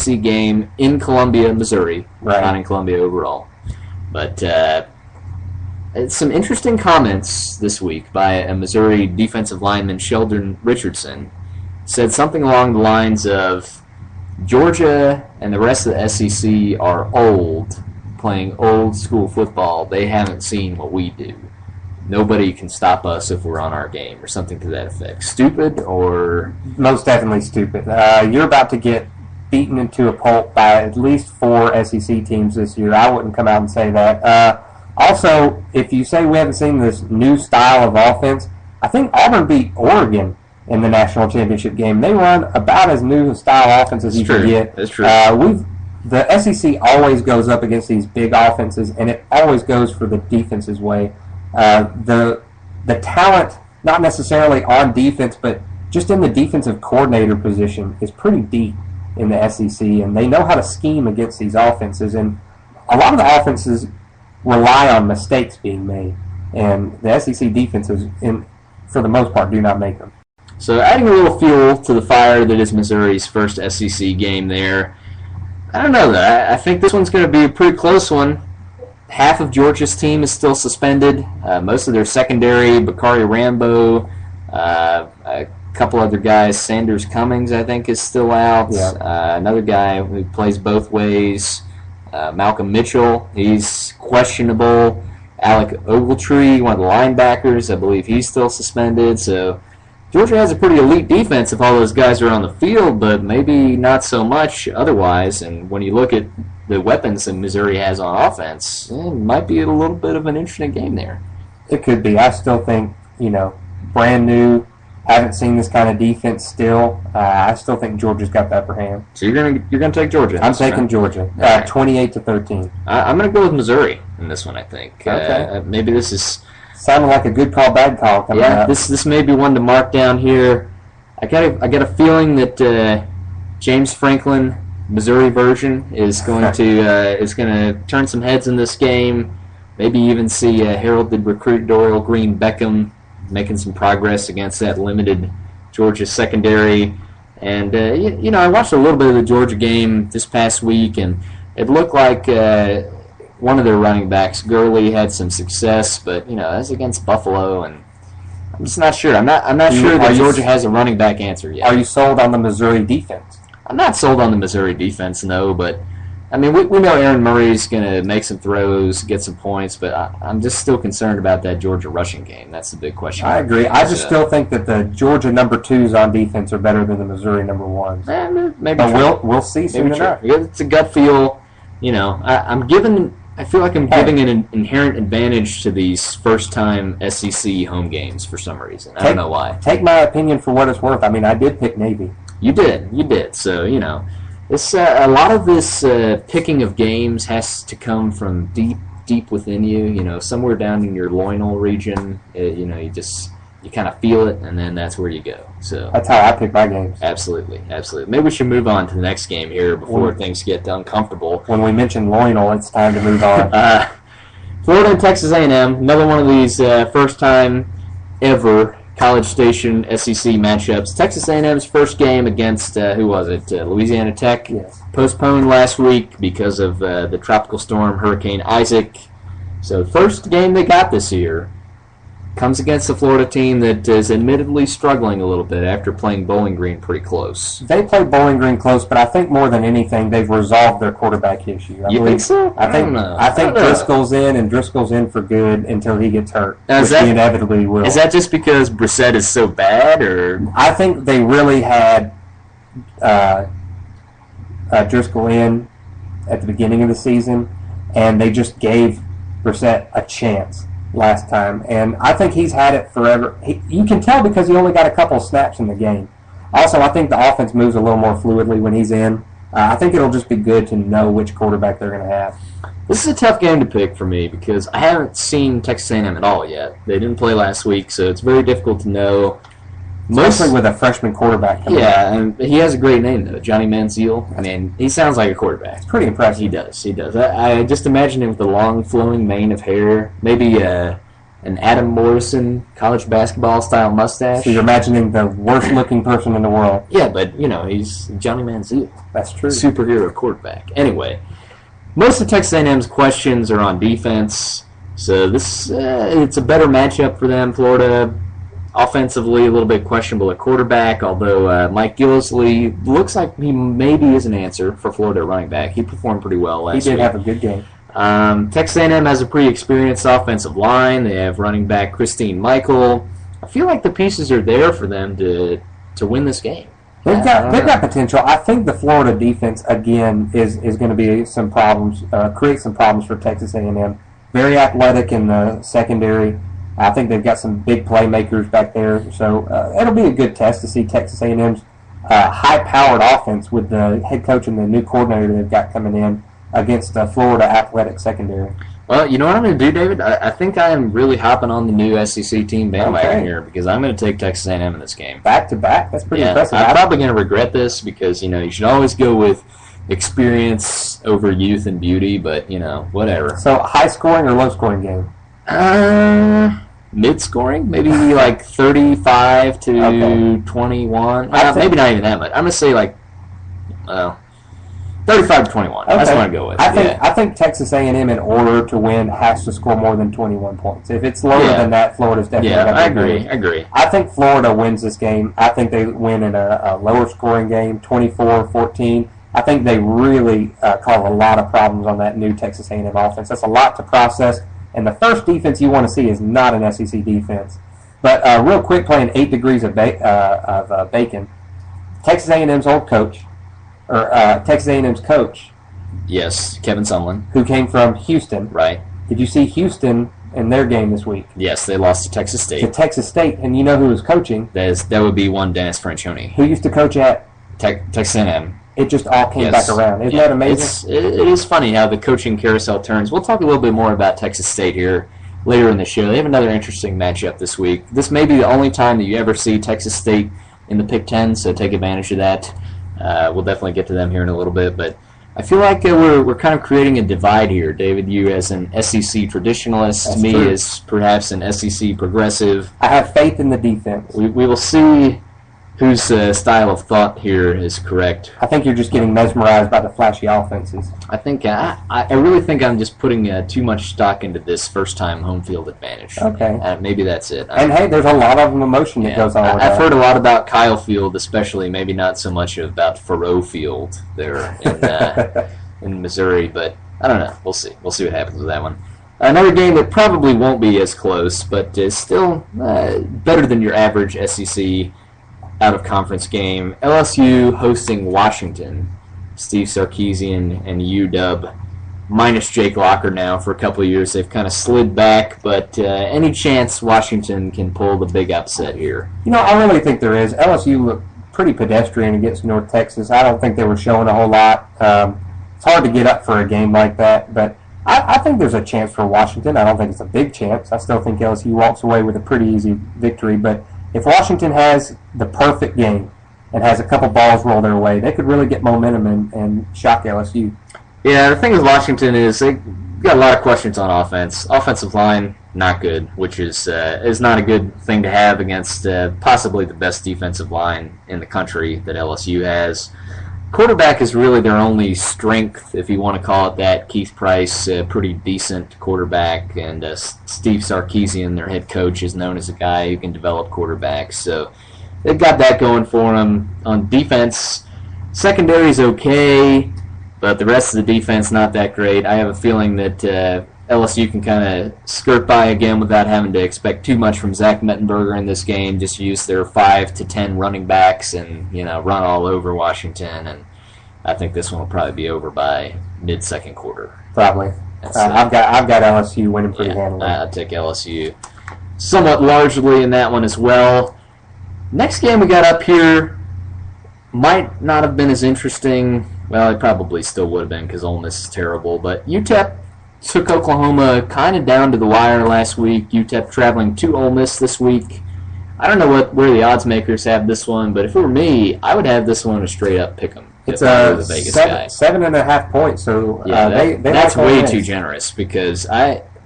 SEC game in Columbia, Missouri, right. Not in Columbia overall. But some interesting comments this week by a Missouri defensive lineman, Sheldon Richardson, said something along the lines of, Georgia and the rest of the SEC are old, playing old school football. They haven't seen what we do. Nobody can stop us if we're on our game, or something to that effect. Stupid, or? Most definitely stupid. You're about to get beaten into a pulp by at least 4 SEC teams this year. I wouldn't come out and say that. Also, if you say we haven't seen this new style of offense, I think Auburn beat Oregon in the national championship game. They run about as new a style offense as you can get. That's true. The SEC always goes up against these big offenses, and it always goes for the defense's way. The talent, not necessarily on defense, but just in the defensive coordinator position, is pretty deep in the SEC, and they know how to scheme against these offenses. And a lot of the offenses rely on mistakes being made, and the SEC defenses, for the most part, do not make them. So adding a little fuel to the fire that is Missouri's first SEC game there. I don't know, though. I think this one's going to be a pretty close one. Half of Georgia's team is still suspended. Most of their secondary, Bakari Rambo, a couple other guys. Sanders Cummings, I think, is still out. Yeah. Another guy who plays both ways, Malcolm Mitchell, he's questionable. Alec Ogletree, one of the linebackers, I believe he's still suspended. So Georgia has a pretty elite defense if all those guys are on the field, but maybe not so much otherwise. And when you look at the weapons that Missouri has on offense, it might be a little bit of an interesting game there. It could be. I still think, brand new, haven't seen this kind of defense still. I still think Georgia's got the upper hand. So you're gonna take Georgia? I'm taking Georgia. Right. 28-13. I'm gonna go with Missouri in this one. I think. Okay. Maybe this is sounding like a good call, bad call coming up. This may be one to mark down here. I got a feeling that James Franklin, Missouri version, is going to turn some heads in this game. Maybe even see heralded recruit Dorial Green Beckham making some progress against that limited Georgia secondary. And I watched a little bit of the Georgia game this past week, and it looked like one of their running backs, Gurley, had some success, but that's against Buffalo, and I'm just not sure. I'm not sure that Georgia has a running back answer yet. Are you sold on the Missouri defense? I'm not sold on the Missouri defense, no, but I mean, we know Aaron Murray's going to make some throws, get some points, but I'm just still concerned about that Georgia rushing game. That's the big question. I agree. I just still think that the Georgia number 2s on defense are better than the Missouri number 1s. Maybe but we'll see soon enough. It's a gut feel. I feel like I'm giving an inherent advantage to these first-time SEC home games for some reason. I don't know why. Take my opinion for what it's worth. I mean, I did pick Navy. You did. So, it's a lot of this picking of games has to come from deep within you. Somewhere down in your loinal region. You kind of feel it, and then that's where you go. So that's how I pick my games. Absolutely. Maybe we should move on to the next game here before things get uncomfortable. When we mention loinal, it's time to move on. Florida and Texas A&M, another one of these first-time ever College Station SEC matchups. Texas A&M's first game against, Louisiana Tech. Yes. Postponed last week because of the tropical storm Hurricane Isaac. So the first game they got this year comes against the Florida team that is admittedly struggling a little bit after playing Bowling Green pretty close. They played Bowling Green close, but I think more than anything, they've resolved their quarterback issue. You think so? I think Driscoll's in for good until he gets hurt, which he inevitably will. Is that just because Brissett is so bad, or? I think they really had Driscoll in at the beginning of the season, and they just gave Brissett a chance last time, and I think he's had it forever. You can tell because he only got a couple of snaps in the game. Also, I think the offense moves a little more fluidly when he's in. I think it'll just be good to know which quarterback they're going to have. This is a tough game to pick for me because I haven't seen Texas A&M at all yet. They didn't play last week, so it's very difficult to know. Especially with a freshman quarterback coming out. And he has a great name, though, Johnny Manziel. I mean, he sounds like a quarterback. It's pretty impressive. He does. I just imagine him with the long, flowing mane of hair. Maybe an Adam Morrison college basketball style mustache. So you're imagining the worst looking person in the world. Yeah, but he's Johnny Manziel. That's true. Superhero quarterback. Anyway, most of Texas A&M's questions are on defense, so this it's a better matchup for them. Florida, offensively, a little bit questionable at quarterback, although Mike Gillisley looks like he maybe is an answer for Florida at running back. He performed pretty well last week. He did have a good game. Texas A&M has a pretty experienced offensive line. They have running back Christine Michael. I feel like the pieces are there for them to win this game. They've got potential. I think the Florida defense again is going to be some problems, create some problems for Texas A&M. Very athletic in the secondary. I think they've got some big playmakers back there, so it'll be a good test to see Texas A&M's high-powered offense with the head coach and the new coordinator they've got coming in against the Florida athletic secondary. Well, you know what I'm going to do, David? I think I am really hopping on the new SEC team bandwagon here because I'm going to take Texas A&M in this game. Back to back? That's pretty impressive. I'm probably going to regret this because, you should always go with experience over youth and beauty, but, whatever. So, high-scoring or low-scoring game? Mid-scoring? Maybe like 35 to 21. Maybe not even that much. I'm going to say 35 to 21. Okay. That's what I'm going to go with. I think Texas A&M, in order to win, has to score more than 21 points. If it's lower than that, Florida's definitely going to I agree. I think Florida wins this game. I think they win in a lower-scoring game, 24-14. I think they really cause a lot of problems on that new Texas A&M offense. That's a lot to process, and the first defense you want to see is not an SEC defense. But real quick, playing 8 degrees of bacon, Texas A&M's old coach, or Texas A&M's coach. Yes, Kevin Sumlin. Who came from Houston. Right. Did you see Houston in their game this week? Yes, they lost to Texas State. And you know who was coaching? That would be one Dennis Franchione. Who used to coach at? Texas A&M. It just all came back around. Isn't that amazing? It is funny how the coaching carousel turns. We'll talk a little bit more about Texas State here later in the show. They have another interesting matchup this week. This may be the only time that you ever see Texas State in the Big Ten, so take advantage of that. We'll definitely get to them here in a little bit, but I feel like we're kind of creating a divide here. David, you as an SEC traditionalist, That's me true. as perhaps an SEC progressive. I have faith in the defense. We will see whose style of thought here is correct. I think you're just getting mesmerized by the flashy offenses. I think I really think I'm just putting too much stock into this first-time home field advantage. Okay. Maybe that's it. And hey, there's a lot of emotion that goes on with that. I've heard a lot about Kyle Field, especially, maybe not so much about Faroe Field there in Missouri, but I don't know. We'll see. We'll see what happens with that one. Another game that probably won't be as close, but is still better than your average SEC out-of-conference game. LSU hosting Washington. Steve Sarkisian and UW, minus Jake Locker now for a couple of years. They've kind of slid back, but any chance Washington can pull the big upset here? I really think there is. LSU looked pretty pedestrian against North Texas. I don't think they were showing a whole lot. It's hard to get up for a game like that, but I think there's a chance for Washington. I don't think it's a big chance. I still think LSU walks away with a pretty easy victory, but if Washington has the perfect game and has a couple balls roll their way, they could really get momentum and shock LSU. Yeah, the thing with Washington is they got a lot of questions on offense. Offensive line, not good, which is not a good thing to have against possibly the best defensive line in the country that LSU has. Quarterback is really their only strength, if you want to call it that. Keith Price, pretty decent quarterback, and Steve Sarkisian, their head coach, is known as a guy who can develop quarterbacks. So they've got that going for them. On defense, secondary is okay, but the rest of the defense not that great. I have a feeling that LSU can kind of skirt by again without having to expect too much from Zach Mettenberger in this game. Just use their 5 to 10 running backs and run all over Washington. And I think this one will probably be over by mid-second quarter. Probably. I've got LSU winning pretty handily. I'll take LSU somewhat largely in that one as well. Next game we got up here might not have been as interesting. Well, it probably still would have been because Ole Miss is terrible. But UTEP took Oklahoma kind of down to the wire last week. UTEP traveling to Ole Miss this week. I don't know where the odds makers have this one, but if it were me, I would have this one a straight up pick 'em. It's a 7.5 points, so yeah, they that's like way Ole too Miss. generous because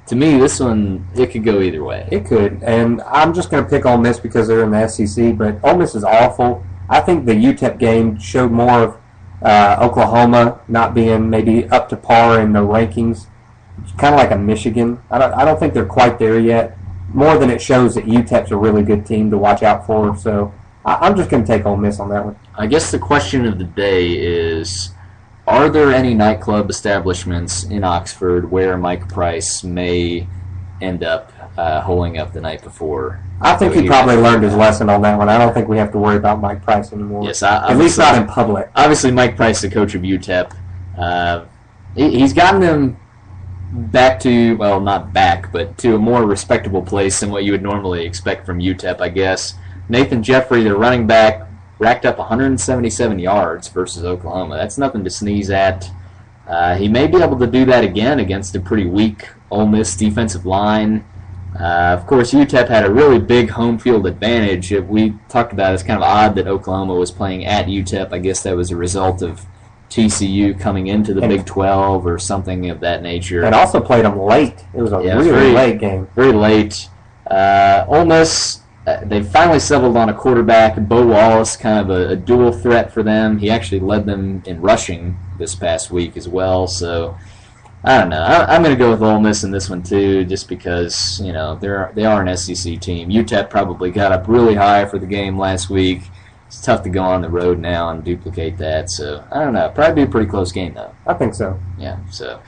to me, this one, it could go either way. It could, and I'm just going to pick Ole Miss because they're in the SEC, but Ole Miss is awful. I think the UTEP game showed more of Oklahoma not being maybe up to par in the rankings. It's kind of like a Michigan. I don't think they're quite there yet. More than it shows that UTEP's a really good team to watch out for. So I'm just going to take Ole Miss on that one. I guess the question of the day is, are there any nightclub establishments in Oxford where Mike Price may end up holing up the night before? I think he probably learned his lesson on that one. I don't think we have to worry about Mike Price anymore. Yes, at least not in public. Obviously, Mike Price, the coach of UTEP, he's gotten them back to, well, not back, but to a more respectable place than what you would normally expect from UTEP, I guess. Nathan Jeffrey, their running back, racked up 177 yards versus Oklahoma. That's nothing to sneeze at. He may be able to do that again against a pretty weak Ole Miss defensive line. Of course, UTEP had a really big home field advantage. We talked about it's kind of odd that Oklahoma was playing at UTEP. I guess that was a result of TCU coming into the Big 12 or something of that nature. And also played them late. It was a really late game. Very late. Ole Miss, they finally settled on a quarterback. Bo Wallace, kind of a dual threat for them. He actually led them in rushing this past week as well. So, I don't know. I'm going to go with Ole Miss in this one too, just because they are an SEC team. UTEP probably got up really high for the game last week. It's tough to go on the road now and duplicate that. So, I don't know. Probably be a pretty close game, though. I think so. Yeah, so.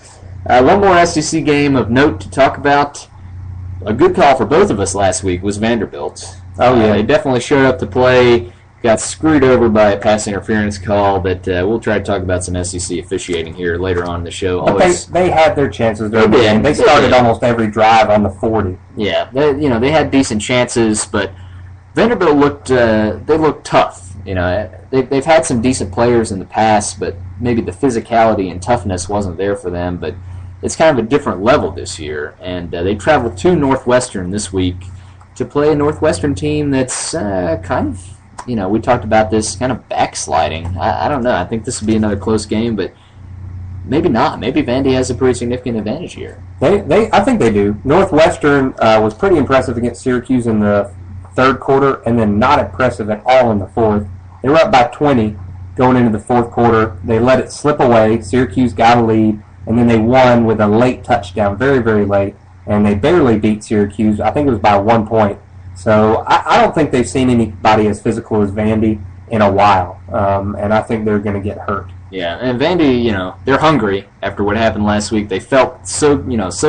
One more SEC game of note to talk about. A good call for both of us last week was Vanderbilt. Oh, yeah. They definitely showed up to play. Got screwed over by a pass interference call, but we'll try to talk about some SEC officiating here later on in the show. But they had their chances during the game. They started almost every drive on the 40. Yeah, they had decent chances, but Vanderbilt looked tough. They've had some decent players in the past, but maybe the physicality and toughness wasn't there for them. But it's kind of a different level this year, and they traveled to Northwestern this week to play a Northwestern team that's kind of, we talked about this, kind of backsliding. I don't know. I think this would be another close game, but maybe not. Maybe Vandy has a pretty significant advantage here. I think they do. Northwestern was pretty impressive against Syracuse in the third quarter, and then not impressive at all in the fourth. They were up by 20 going into the fourth quarter. They let it slip away. Syracuse got a lead, and then they won with a late touchdown, very, very late, and they barely beat Syracuse. I think it was by 1 point. So I don't think they've seen anybody as physical as Vandy in a while, and I think they're going to get hurt. Yeah, and Vandy, they're hungry after what happened last week. They felt so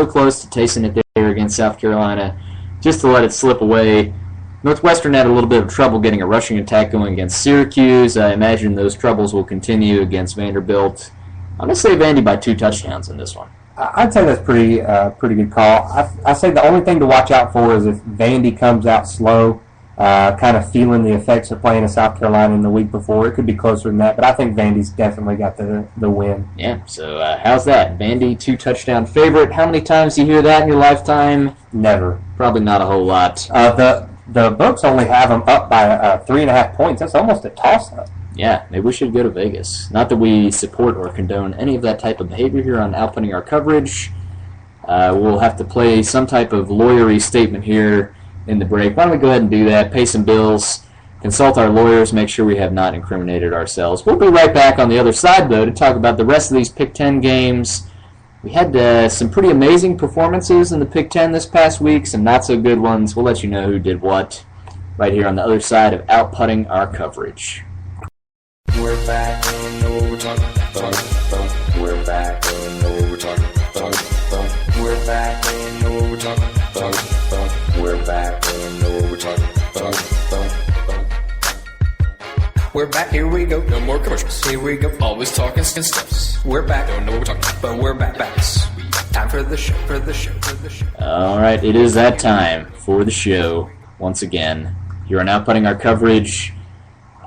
close to tasting it there against South Carolina, just to let it slip away. Northwestern had a little bit of trouble getting a rushing attack going against Syracuse. I imagine those troubles will continue against Vanderbilt. I'm going to say Vandy by 2 touchdowns in this one. I'd say that's pretty good call. I say the only thing to watch out for is if Vandy comes out slow, kind of feeling the effects of playing in South Carolina in the week before. It could be closer than that, but I think Vandy's definitely got the win. Yeah, so how's that? Vandy 2-touchdown favorite. How many times do you hear that in your lifetime? Never. Probably not a whole lot. The books only have them up by 3.5 points. That's almost a toss-up. Yeah, maybe we should go to Vegas. Not that we support or condone any of that type of behavior here on Outputting Our Coverage. We'll have to play some type of lawyery statement here in the break. Why don't we go ahead and do that, pay some bills, consult our lawyers, make sure we have not incriminated ourselves. We'll be right back on the other side, though, to talk about the rest of these Pick 10 games. We had some pretty amazing performances in the Pick 10 this past week, some not-so-good ones. We'll let you know who did what right here on the other side of Outputting Our Coverage. We're back, and know what we're talking about. We're back, and know what we're talking about. We're back, and know what we're talking about. We're back, and know what we're talking about. We're back, here we go. No more commercials. Here we go. Always talking stuff. We're back, don't know what we're talking about, but we're back. Time for the show, All right, it is that time for the show once again. Here on Outputting Our Coverage.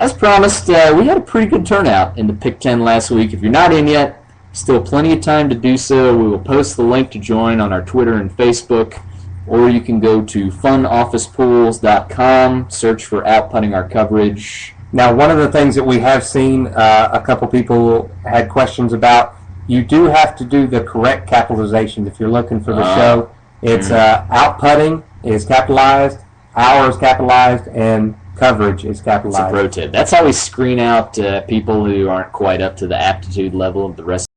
As promised, we had a pretty good turnout in the Pick 10 last week. If you're not in yet, still plenty of time to do so. We will post the link to join on our Twitter and Facebook, or you can go to funofficepools.com, search for Outputting Our Coverage. Now, one of the things that we have seen a couple people had questions about, you do have to do the correct capitalizations if you're looking for the show. It's out putting is capitalized, hour is capitalized, and coverage is It's a capitalized. pro tip. That's how we screen out people who aren't quite up to the aptitude level of the rest